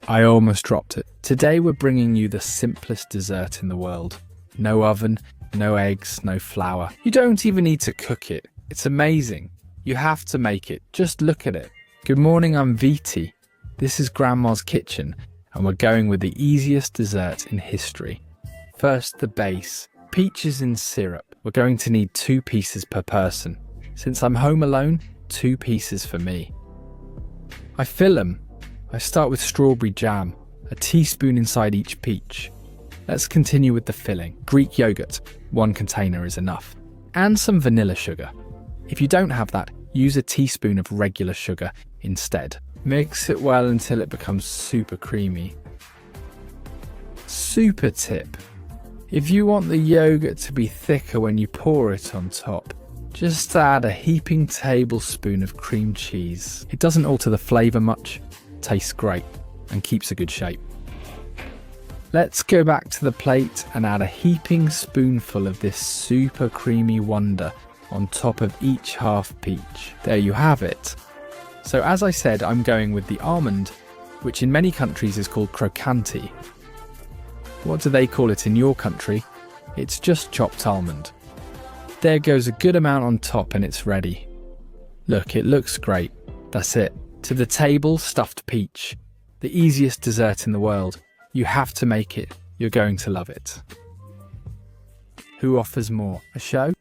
I almost dropped it. Today we're bringing you the simplest dessert in the world. No oven, no eggs, no flour. You don't even need to cook it. It's amazing. You have to make it. Just look at it. Good morning, I'm Viti. This is Grandma's kitchen, and we're going with the easiest dessert in history. First, the base. Peaches in syrup. We're going to need 2 pieces per person. Since I'm home alone, 2 pieces for me. I fill them. I start with strawberry jam, a teaspoon inside each peach. Let's continue with the filling. Greek yogurt, 1 container is enough. And some vanilla sugar. If you don't have that, use a teaspoon of regular sugar instead. Mix it well until it becomes super creamy. Super tip. If you want the yogurt to be thicker when you pour it on top, just add a heaping tablespoon of cream cheese. It doesn't alter the flavour much, tastes great, and keeps a good shape. Let's go back to the plate and add a heaping spoonful of this super creamy wonder on top of each half peach. There you have it. So as I said, I'm going with the almond, which in many countries is called croccante. What do they call it in your country? It's just chopped almond. There goes a good amount on top and it's ready. Look, it looks great. That's it. To the table, stuffed peach. The easiest dessert in the world. You have to make it. You're going to love it. Who offers more? A show?